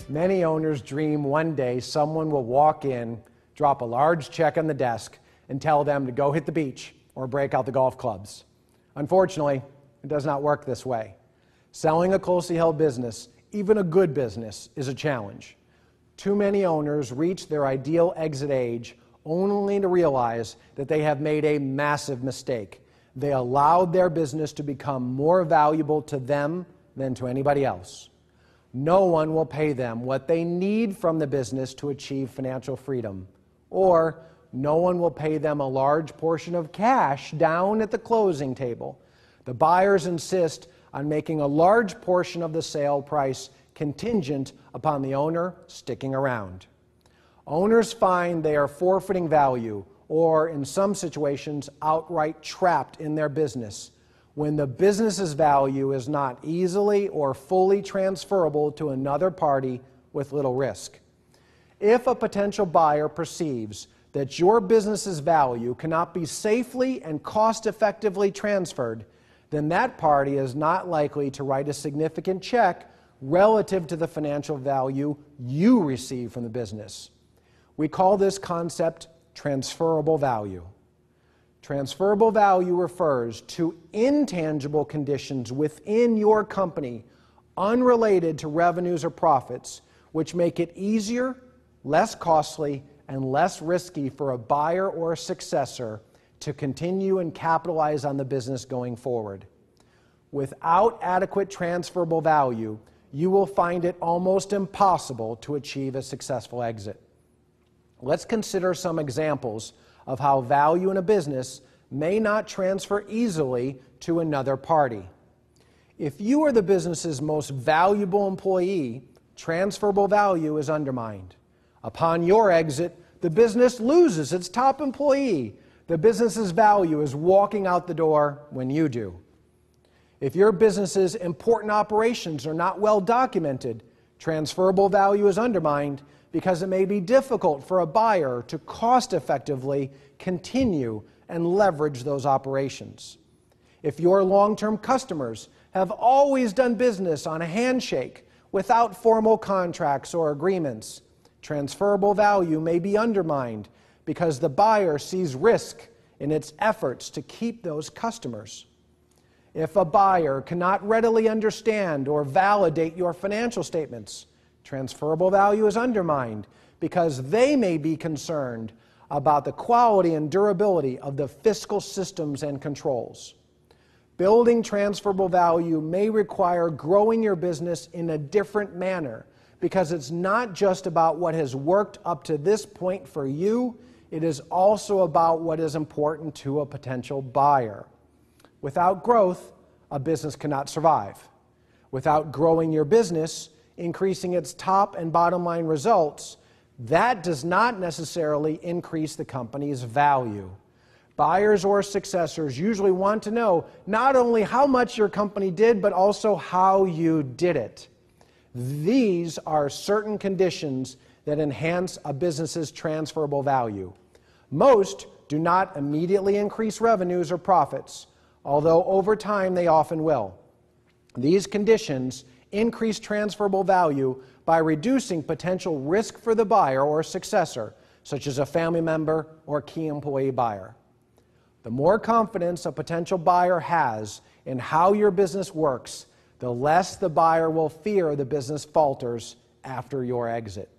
Many owners dream one day someone will walk in, drop a large check on the desk, and tell them to go hit the beach or break out the golf clubs. Unfortunately, it does not work this way. Selling a closely held business, even a good business, is a challenge. Too many owners reach their ideal exit age only to realize that they have made a massive mistake. They allowed their business to become more valuable to them than to anybody else. No one will pay them what they need from the business to achieve financial freedom, or no one will pay them a large portion of cash down at the closing table. The buyers insist on making a large portion of the sale price contingent upon the owner sticking around. Owners find they are forfeiting value, or in some situations, outright trapped in their business, when the business's value is not easily or fully transferable to another party with little risk. If a potential buyer perceives that your business's value cannot be safely and cost-effectively transferred, then that party is not likely to write a significant check relative to the financial value you receive from the business. We call this concept transferable value. Transferable value refers to intangible conditions within your company unrelated to revenues or profits, which make it easier, less costly, and less risky for a buyer or a successor to continue and capitalize on the business going forward. Without adequate transferable value, you will find it almost impossible to achieve a successful exit. Let's consider some examples of how value in a business may not transfer easily to another party. If you are the business's most valuable employee, transferable value is undermined. Upon your exit, the business loses its top employee. The business's value is walking out the door when you do. If your business's important operations are not well documented, transferable value is undermined because it may be difficult for a buyer to cost-effectively continue and leverage those operations. If your long-term customers have always done business on a handshake without formal contracts or agreements, transferable value may be undermined because the buyer sees risk in its efforts to keep those customers. If a buyer cannot readily understand or validate your financial statements, transferable value is undermined because they may be concerned about the quality and durability of the fiscal systems and controls. Building transferable value may require growing your business in a different manner because it's not just about what has worked up to this point for you, it is also about what is important to a potential buyer. Without growth, a business cannot survive. Without growing your business, increasing its top and bottom line results, that does not necessarily increase the company's value. Buyers or successors usually want to know not only how much your company did, but also how you did it. These are certain conditions that enhance a business's transferable value. Most do not immediately increase revenues or profits, although over time they often will. These conditions increase transferable value by reducing potential risk for the buyer or successor, such as a family member or key employee buyer. The more confidence a potential buyer has in how your business works, the less the buyer will fear the business falters after your exit.